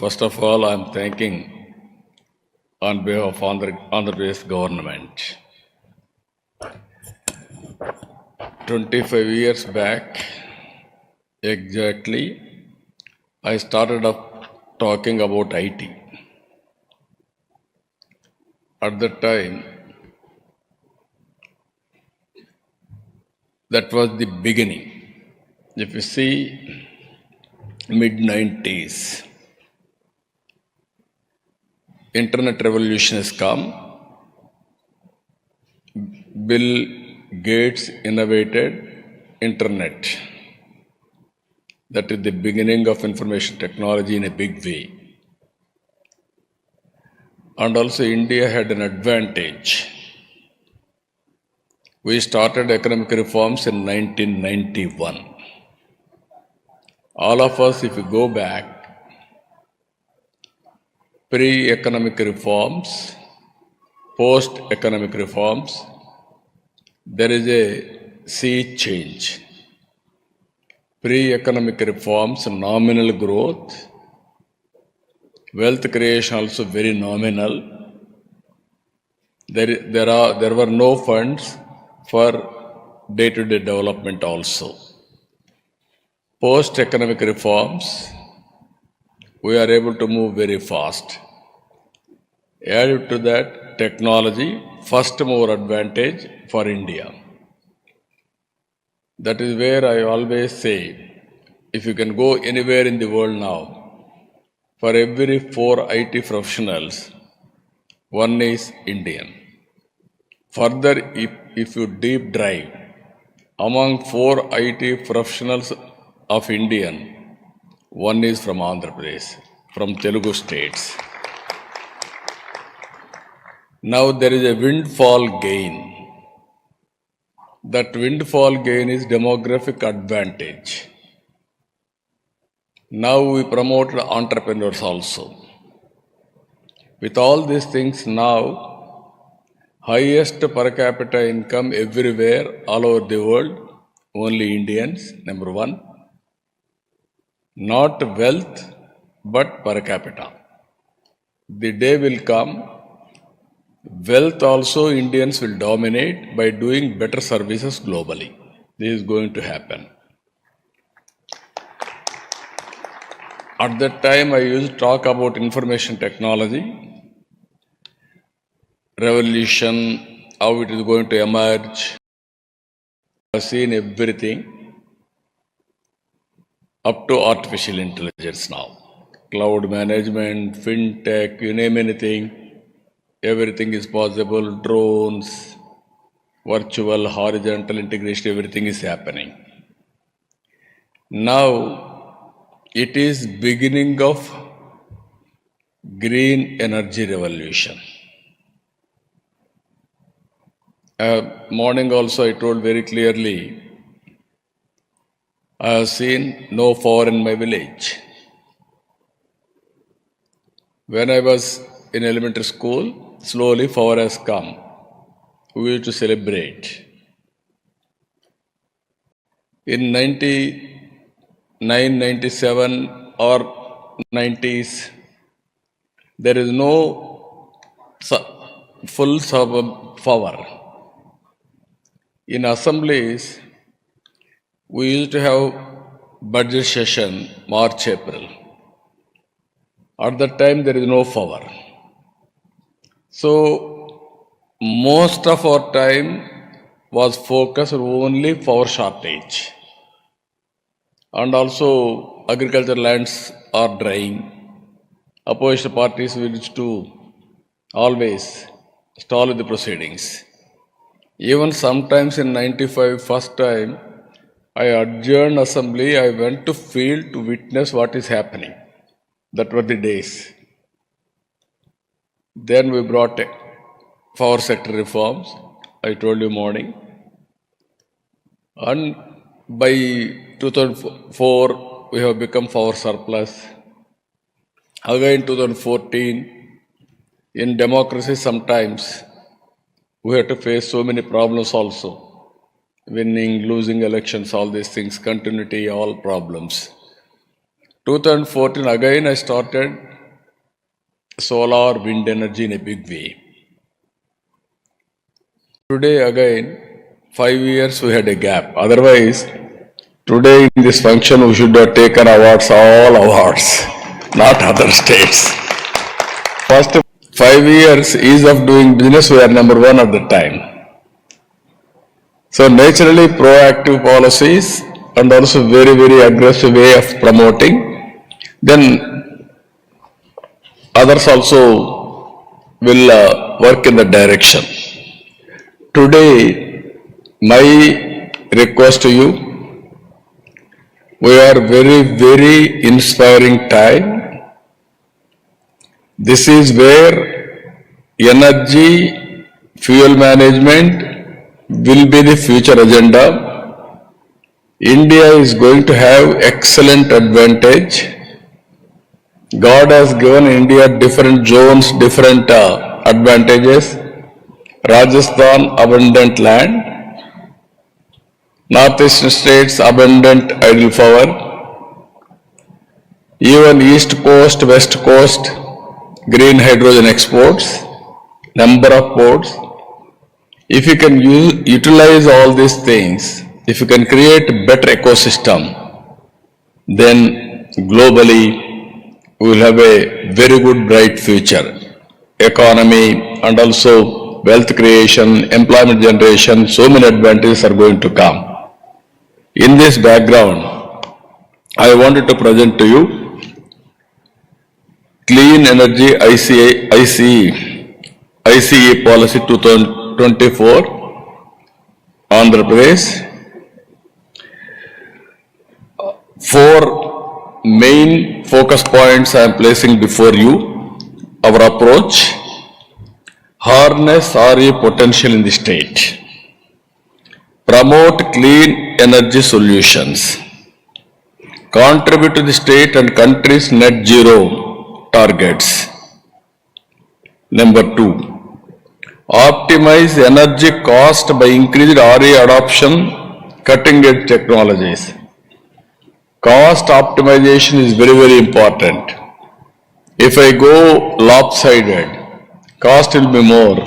First of all, I'm thanking on behalf of Andhra Pradesh government. 25 years back, exactly, I started up talking about IT. At that time, that was the beginning. If you see, mid 90s, internet revolution has come. Bill Gates innovated internet. That is the beginning of information technology in a big way. And also India had an advantage. We started economic reforms in 1991. All of us, if you go back, pre-economic reforms, post-economic reforms, there is a sea change. Pre-economic reforms, nominal growth, wealth creation also very nominal. There were no funds for day-to-day development also. Post-economic reforms, we are able to move very fast. Added to that, technology, first mover advantage for India. That is where I always say, if you can go anywhere in the world now, for every 4 IT professionals, one is Indian. Further, if you deep dive, among 4 IT professionals of Indian, one is from Andhra Pradesh, from Telugu states. Now there is a windfall gain. That windfall gain is demographic advantage. Now we promote entrepreneurs also. With all these things now, highest per capita income everywhere, all over the world, only Indians, number one. Not wealth, but per capita. The day will come, wealth also Indians will dominate by doing better services globally. This is going to happen. At that time, I used to talk about information technology, revolution, how it is going to emerge. I've seen everything up to artificial intelligence now. Cloud management, fintech, you name anything, everything is possible. Drones, virtual, horizontal integration, everything is happening. Now, it is beginning of green energy revolution. Morning also I told very clearly, I have seen no fire in my village. When I was in elementary school, slowly fire has come. We used to celebrate. In 99, 97 or 90s, there is no full power. In assemblies, we used to have budget session March, April. At that time, there is no power. So, most of our time was focused only power shortage. And also, agricultural lands are drying. Opposition parties wish to always stall the proceedings. Even sometimes in 95, first time, I adjourned assembly, I went to field to witness what is happening. That were the days. Then we brought power sector reforms, I told you morning. And by 2004, we have become power surplus. Again 2014, in democracy sometimes we have to face so many problems also. Winning, losing elections, all these things, continuity, all problems. 2014 again I started solar wind energy in a big way. Today again 5 years we had a gap. Otherwise today in this function we should have taken awards, all awards, not other states. First 5 years ease of doing business we are number one at the time. So naturally proactive policies and also very, very aggressive way of promoting. Then others also will work in the direction. Today, my request to you, we are very, very inspiring time. This is where energy, fuel management will be the future agenda. India is going to have excellent advantage. God has given India different zones, different advantages. Rajasthan, abundant land. Northeastern states, abundant idle power. Even East Coast, West Coast, green hydrogen exports, number of ports. If you can utilize all these things, if you can create a better ecosystem, then globally we will have a very good bright future. Economy and also wealth creation, employment generation, so many advantages are going to come. In this background, I wanted to present to you Clean Energy ICE Policy 2024, Andhra Pradesh. 4 main focus points I am placing before you. Our approach: harness RE potential in the state, promote clean energy solutions, contribute to the state and country's net zero targets. Number 2, optimize energy cost by increased RE adoption, cutting edge technologies. Cost optimization is very, very important. If I go lopsided, cost will be more,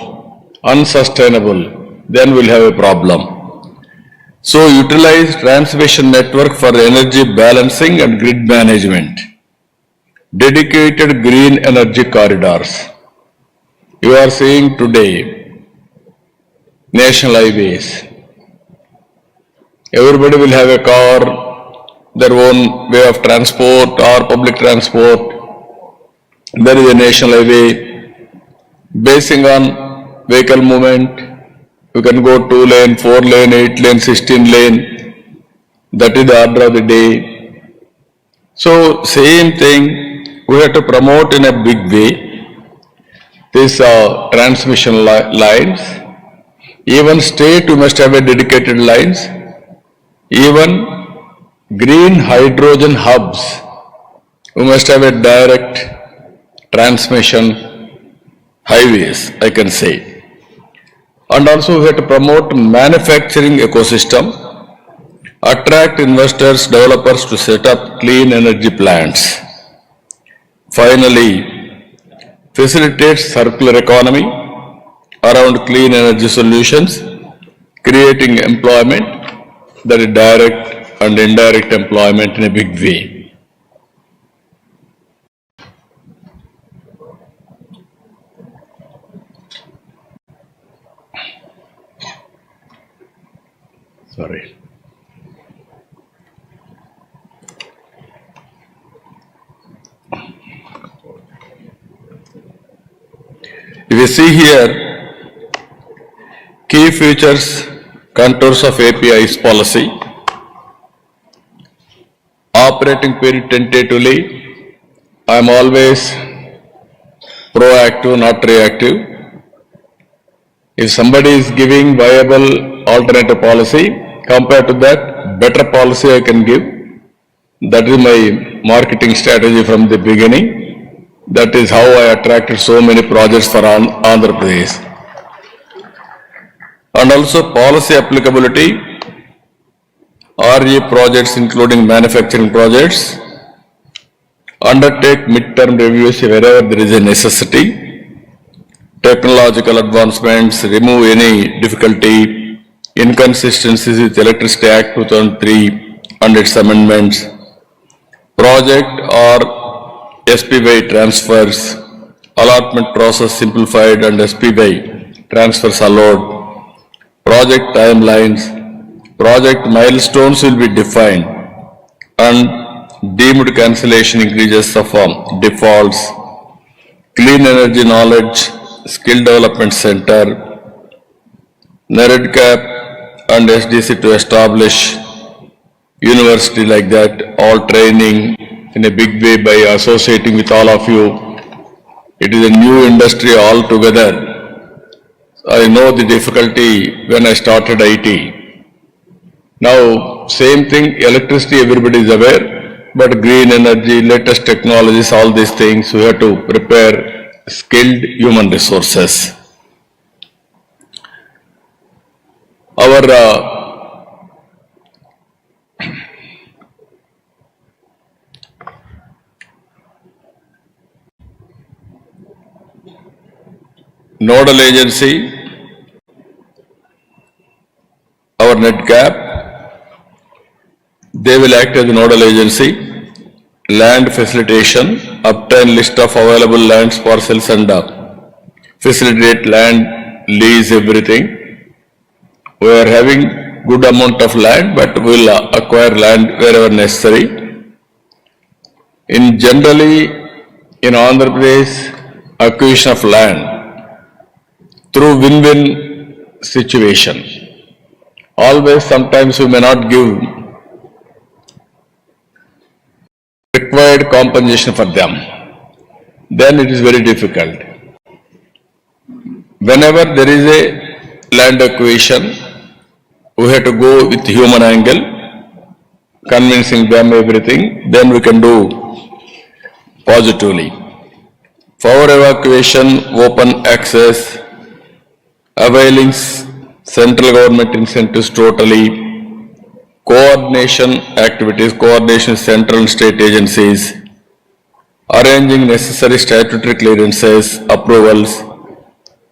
unsustainable, then we'll have a problem. So utilize transmission network for energy balancing and grid management. Dedicated green energy corridors. You are seeing today national highways. Everybody will have a car, their own way of transport or public transport. There is a national highway basing on vehicle movement. You can go 2 lane, 4 lane, 8 lane, 16 lane. That is the order of the day. So same thing, we have to promote in a big way these transmission lines. Even state we must have a dedicated lines. Even green hydrogen hubs, we must have a direct transmission highways, I can say. And also we have to promote manufacturing ecosystem, attract investors, developers to set up clean energy plants. Finally, facilitate circular economy around clean energy solutions, creating employment, that is direct and indirect employment in a big way. Sorry. If you see here, key features, contours of API's policy. Operating period tentatively, I am always proactive, not reactive. If somebody is giving viable alternative policy, compared to that, better policy I can give. That is my marketing strategy from the beginning. That is how I attracted so many projects for Andhra Pradesh. And also policy applicability, RE projects including manufacturing projects, undertake midterm reviews wherever there is a necessity, technological advancements, remove any difficulty, inconsistencies with Electricity Act 2003 and its amendments, project or SPY transfers, allotment process simplified and SPY transfers allowed, project timelines, project milestones will be defined, and deemed cancellation increases of defaults, clean energy knowledge, skill development center, NEREDCAP and SDC to establish university like that, all training in a big way by associating with all of you. It is a new industry altogether. I know the difficulty when I started IT. Now, same thing, electricity everybody is aware, but green energy, latest technologies, all these things, we have to prepare skilled human resources. Our nodal agency, our NEDCAP, they will act as a nodal agency, land facilitation, obtain list of available lands, parcels and facilitate land, lease, everything. We are having good amount of land, but we will acquire land wherever necessary. In generally, in Andhra Pradesh, acquisition of land through win-win situation. Always, sometimes we may not give required compensation for them. Then it is very difficult. Whenever there is a land acquisition, we have to go with human angle, convincing them everything, then we can do positively. Power evacuation, open access, availing central government incentives totally, coordination activities, coordination central and state agencies, arranging necessary statutory clearances, approvals,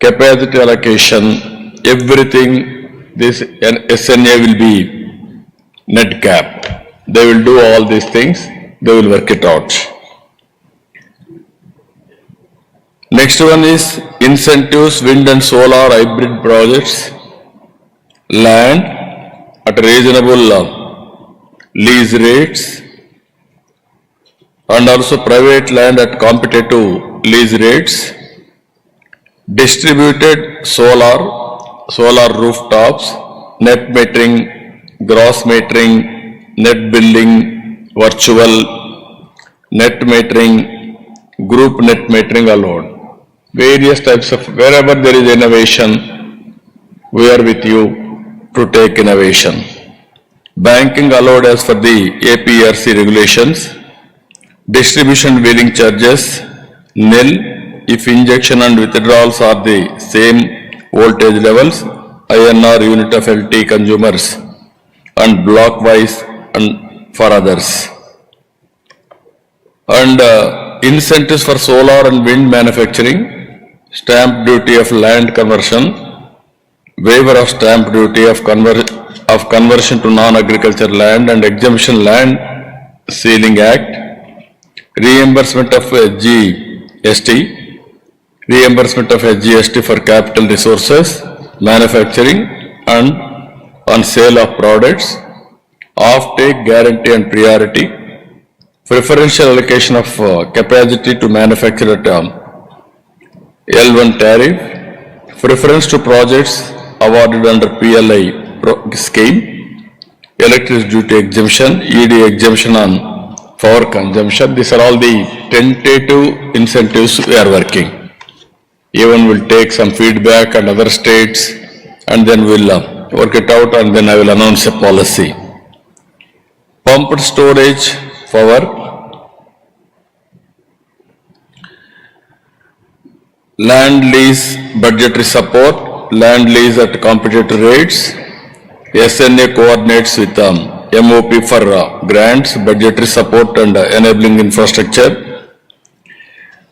capacity allocation, everything. This SNA will be NEDCAP. They will do all these things, they will work it out. Next one is incentives, wind and solar hybrid projects, land at reasonable lease rates, and also private land at competitive lease rates, distributed solar rooftops, net metering, gross metering, net billing, virtual, net metering, group net metering allowed. Various types of, wherever there is innovation, we are with you to take innovation. Banking allowed as per the APRC regulations. Distribution wheeling charges, nil if injection and withdrawals are the same voltage levels, INR unit of LT consumers, and block wise and for others. And incentives for solar and wind manufacturing, stamp duty of land conversion, waiver of stamp duty of conversion to non-agriculture land and exemption land ceiling act, reimbursement of SGST, reimbursement of SGST for capital resources, manufacturing and on sale of products, off-take guarantee and priority, preferential allocation of capacity to manufacture at L1 tariff, preference to projects awarded under PLI scheme, electricity duty exemption, ED exemption on power consumption. These are all the tentative incentives we are working. Even will take some feedback and other states, and then we'll work it out, and then I will announce a policy. Pumped storage power, land lease budgetary support, land lease at competitive rates, SNA coordinates with MOP for grants, budgetary support and enabling infrastructure.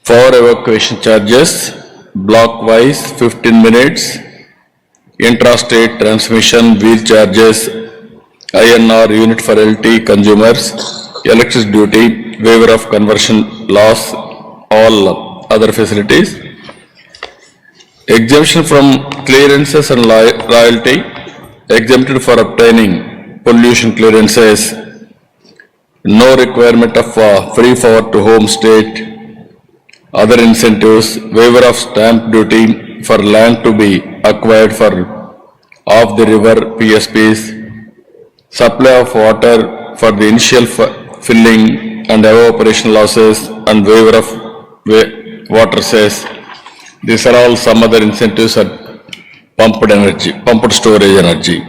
For evacuation charges, block wise 15 minutes, intrastate transmission, wheel charges, INR unit for LT consumers, electricity duty, waiver of conversion loss, all other facilities. Exemption from clearances and royalty, exempted for obtaining pollution clearances, no requirement of free forward to home state, other incentives, waiver of stamp duty for land to be acquired for off the river PSPs, supply of water for the initial filling and evaporation losses and waiver of water cess. These are all some other incentives at pumped energy, pumped storage energy.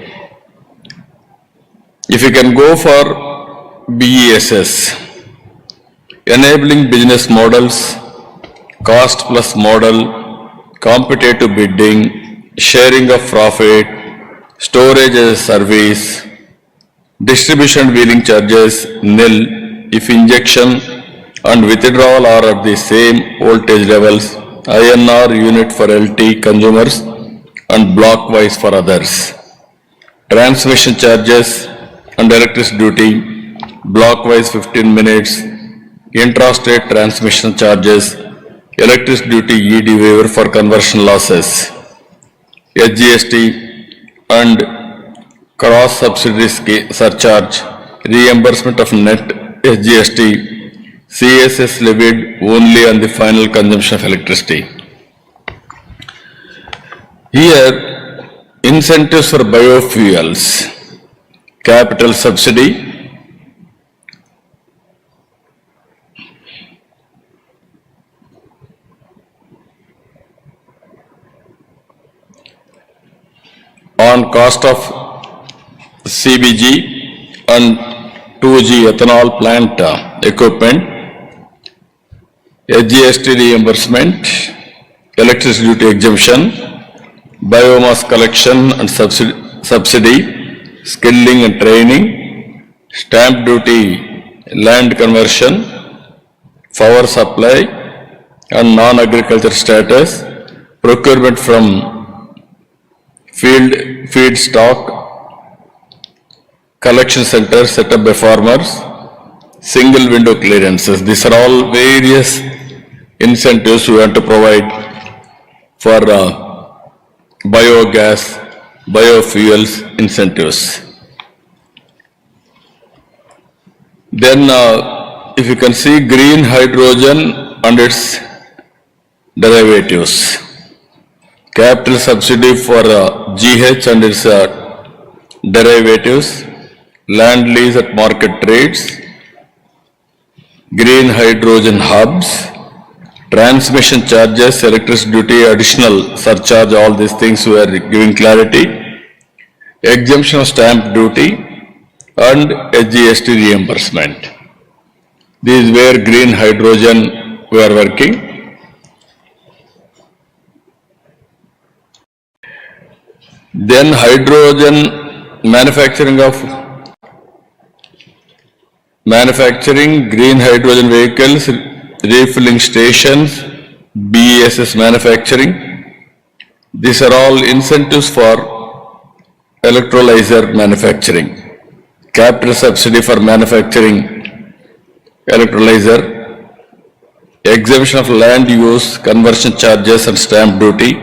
If you can go for BESS, enabling business models, cost plus model, competitive bidding, sharing of profit, storage as a service, distribution and wheeling charges nil if injection and withdrawal are at the same voltage levels, INR unit for LT consumers and block wise for others. Transmission charges and electricity duty, block wise 15 minutes, intrastate transmission charges, electricity duty ED waiver for conversion losses, SGST and cross subsidy surcharge, reimbursement of net SGST, CSS levied only on the final consumption of electricity. Here, incentives for biofuels, capital subsidy, on cost of CBG and 2G ethanol plant equipment, SGST reimbursement, electricity duty exemption, biomass collection and subsidy, skilling and training, stamp duty, land conversion, power supply and non-agriculture status, procurement from feed stock, collection centers set up by farmers, single window clearances. These are all various incentives we want to provide for biogas, biofuels incentives. Then if you can see green hydrogen and its derivatives, capital subsidy for GH and its derivatives, land lease at market rates, green hydrogen hubs, transmission charges, electricity duty, additional surcharge, all these things we are giving clarity, exemption of stamp duty and SGST reimbursement. This is where green hydrogen we are working. Then hydrogen manufacturing green hydrogen vehicles, refilling stations, BESS manufacturing. These are all incentives for electrolyzer manufacturing. Capital subsidy for manufacturing electrolyzer, exemption of land use, conversion charges and stamp duty,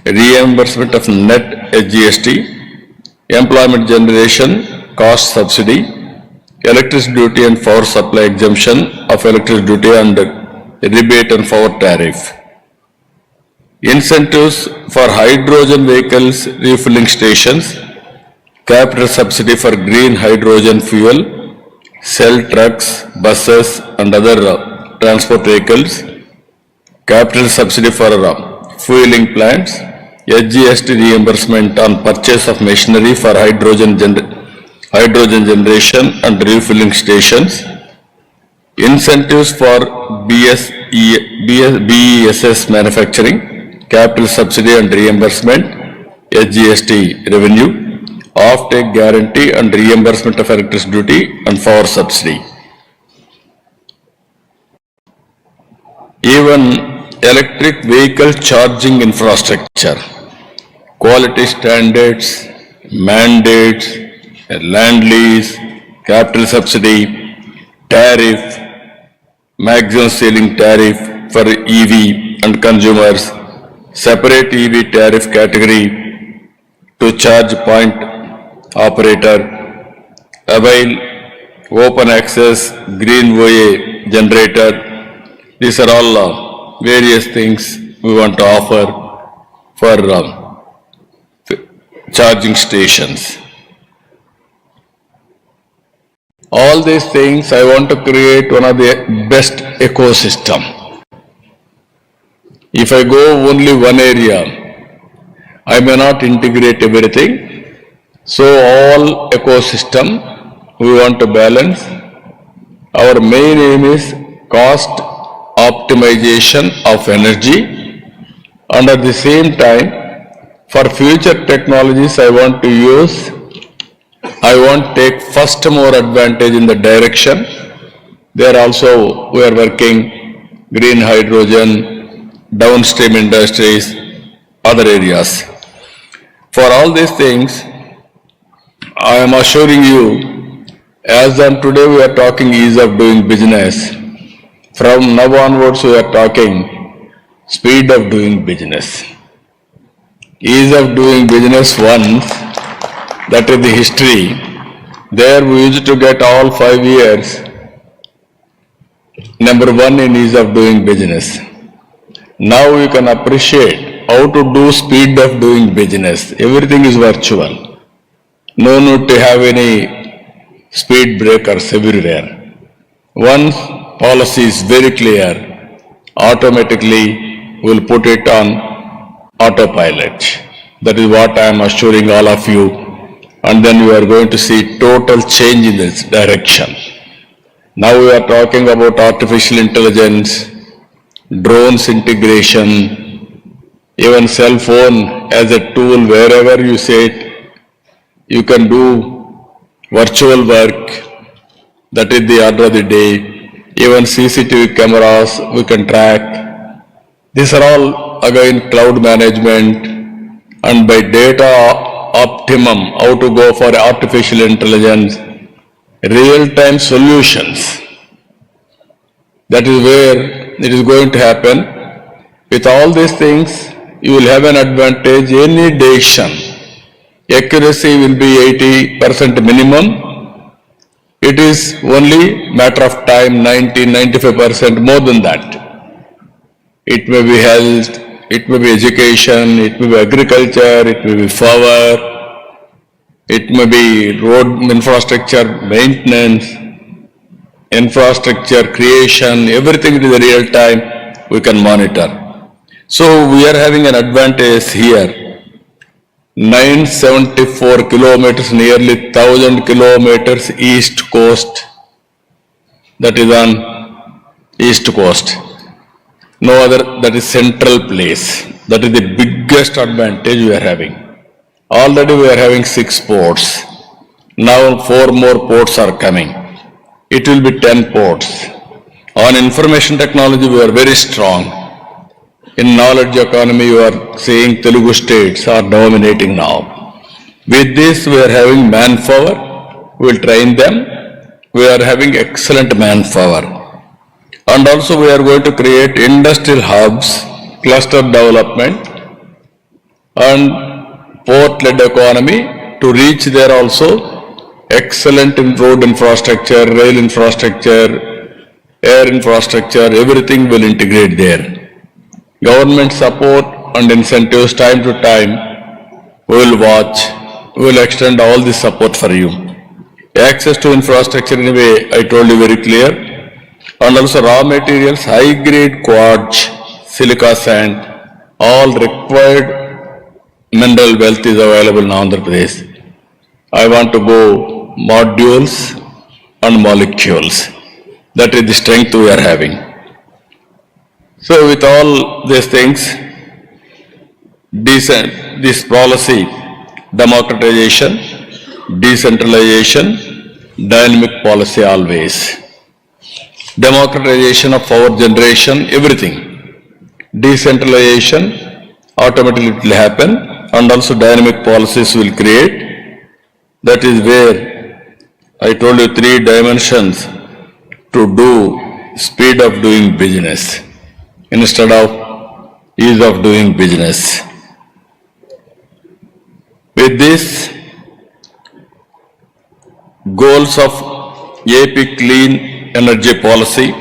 reimbursement of net SGST, employment generation, cost subsidy, electricity duty and power supply exemption of electricity duty and rebate and power tariff. Incentives for hydrogen vehicles, refilling stations, capital subsidy for green hydrogen fuel, cell trucks, buses and other transport vehicles, capital subsidy for fueling plants, SGST reimbursement on purchase of machinery for hydrogen generation and refilling stations, incentives for BESS manufacturing, capital subsidy and reimbursement, SGST revenue, off-take guarantee and reimbursement of electricity duty and power subsidy. Even electric vehicle charging infrastructure, quality standards, mandates, land lease, capital subsidy, tariff, maximum ceiling tariff for EV and consumers, separate EV tariff category to charge point operator, avail open access green OA generator. These are all various things we want to offer for charging stations. All these things I want to create one of the best ecosystem. If I go only one area, I may not integrate everything. So all ecosystem we want to balance. Our main aim is cost optimization of energy, and at the same time for future technologies I want to use, I want to take first more advantage in the direction. There also we are working green hydrogen, downstream industries, other areas. For all these things, I am assuring you, as on today we are talking ease of doing business. From now onwards we are talking speed of doing business. Ease of doing business once, that is the history. There we used to get all 5 years number 1 in ease of doing business. Now you can appreciate how to do speed of doing business. Everything is virtual. No need to have any speed breakers everywhere. Once policy is very clear, automatically we'll put it on autopilot. That is what I am assuring all of you. And then we are going to see total change in this direction. Now we are talking about artificial intelligence, drones integration, even cell phone as a tool. Wherever you say it, you can do virtual work. That is the order of the day. Even CCTV cameras we can track. These are all again cloud management, and by data optimum, how to go for artificial intelligence, real-time solutions. That is where it is going to happen. With all these things, you will have an advantage. Any decision, accuracy will be 80% minimum. It is only matter of time, 90-95% more than that. It may be health, it may be education, it may be agriculture, it may be power, it may be road infrastructure maintenance, infrastructure creation, everything is in real time we can monitor. So we are having an advantage here. 974 kilometers, nearly 1000 kilometers east coast, that is on east coast. No other, that is central place. That is the biggest advantage we are having. Already we are having 6 ports. Now 4 more ports are coming. It will be 10 ports. On information technology we are very strong. In knowledge economy you are seeing Telugu states are dominating now. With this we are having manpower. We will train them. We are having excellent manpower. And also we are going to create industrial hubs, cluster development and port-led economy to reach there also. Excellent in road infrastructure, rail infrastructure, air infrastructure, everything will integrate there. Government support and incentives time to time, we will watch, we will extend all this support for you. Access to infrastructure anyway, I told you very clear. And also raw materials, high grade quartz, silica sand, all required mineral wealth is available in Andhra Pradesh. I want to go modules and molecules. That is the strength we are having. So with all these things, this policy, democratization, decentralization, dynamic policy always. Democratization of power generation, everything. Decentralization, automatically it will happen, and also dynamic policies will create. That is where I told you 3 dimensions to do speed of doing business instead of ease of doing business. With this, goals of AP Clean Energy Policy,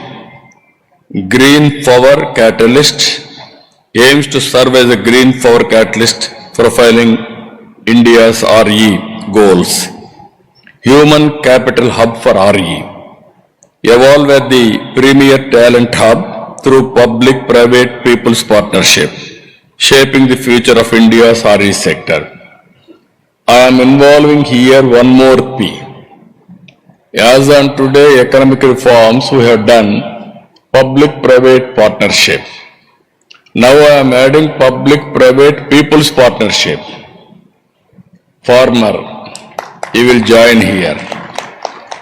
Green Power Catalyst aims to serve as a green power catalyst profiling India's RE goals. Human Capital Hub for RE. Evolve as the premier talent hub through public-private people's partnership, shaping the future of India's RE sector. I am involving here one more P. As on today, economic reforms we have done public-private partnership. Now I am adding public-private people's partnership. Farmer, he will join here.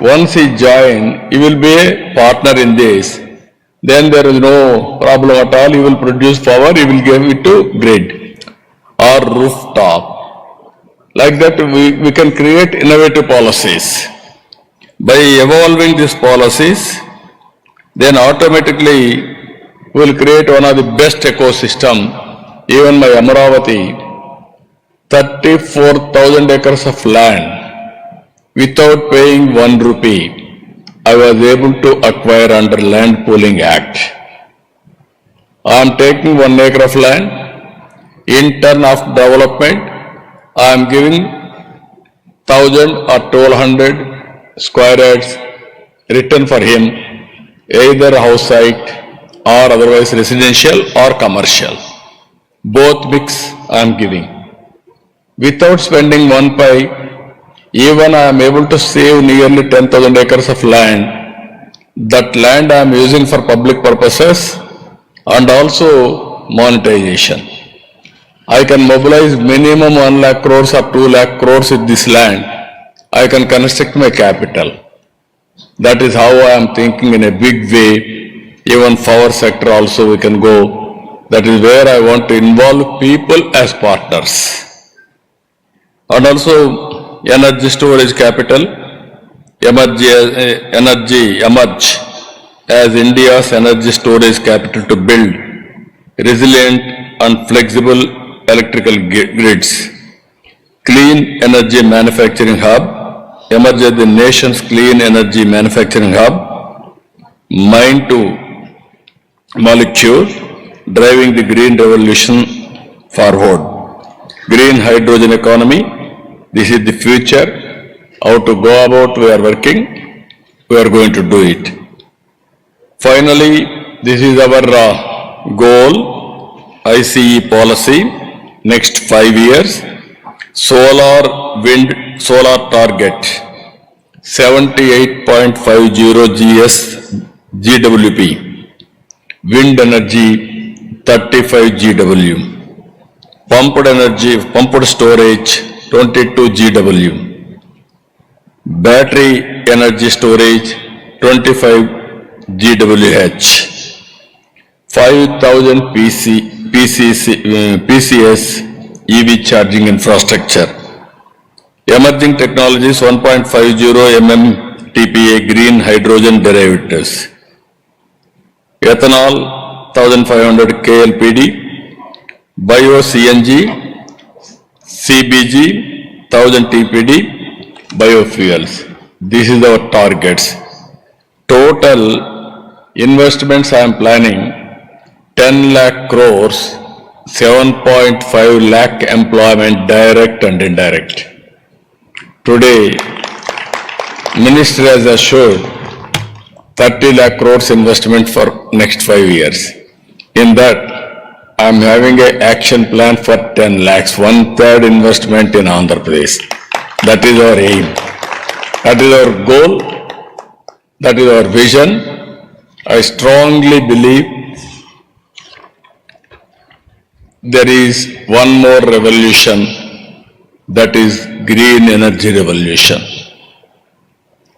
Once he join, he will be a partner in this. Then there is no problem at all. He will produce power, he will give it to grid or rooftop. Like that, we can create innovative policies. By evolving these policies, then automatically we will create one of the best ecosystem. Even my Amaravati, 34,000 acres of land, without paying 1 rupee, I was able to acquire under Land Pooling Act. I am taking 1 acre of land. In turn of development, I am giving 1,000 or 1,200 square yards return for him, either house site or otherwise residential or commercial. Both mix I am giving. Without spending 1 paise, even I am able to save nearly 10,000 acres of land. That land I am using for public purposes and also monetization. I can mobilize minimum 1 lakh crores or 2 lakh crores with this land. I can construct my capital. That is how I am thinking in a big way. Even power sector also we can go. That is where I want to involve people as partners. And also energy storage capital, emerge as India's energy storage capital to build resilient and flexible electrical grids. Clean energy manufacturing hub, emerge as the nation's clean energy manufacturing hub, mine to molecule, driving the green revolution forward. Green hydrogen economy, this is the future. How to go about we are working, we are going to do it. Finally, this is our goal, ICE policy, next 5 years. Solar, wind, solar target, 78.50 GWP. Wind energy, 35 GW. Pumped energy, pumped storage, 22 GW. Battery energy storage, 25 GWh. 5,000 PCS EV charging infrastructure. Emerging technologies, 1.50 MMTPA green hydrogen derivatives. Ethanol, 1,500 KLPD. Bio CNG, CBG, 1,000 TPD, biofuels. This is our targets. Total investments I am planning 10 lakh crores, 7.5 lakh employment direct and indirect. Today, Ministry has assured 30 lakh crores investment for next 5 years. In that, I am having an action plan for 10 lakhs, 1/3 investment in Andhra Pradesh. That is our aim. That is our goal. That is our vision. I strongly believe there is one more revolution, that is green energy revolution.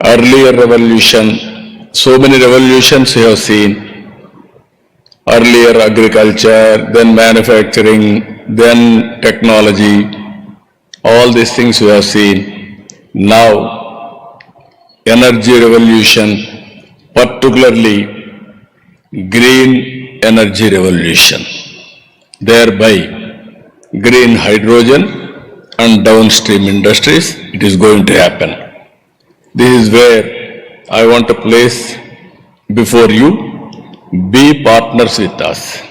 Earlier revolution, so many revolutions you have seen. Earlier agriculture, then manufacturing, then technology, all these things we have seen. Now, energy revolution, particularly green energy revolution. Thereby, green hydrogen and downstream industries, it is going to happen. This is where I want to place before you, be partners with us.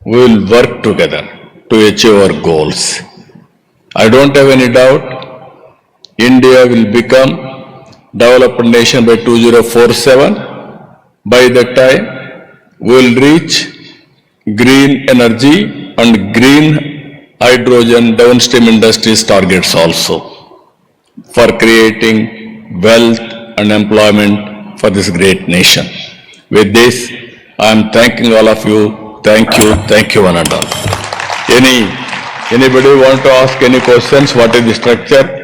We will work together to achieve our goals. I don't have any doubt, India will become developed nation by 2047. By that time, we will reach green energy and green hydrogen downstream industries targets also for creating wealth and employment for this great nation. With this, I am thanking all of you. Thank you one and all. Anybody want to ask any questions? What is the structure?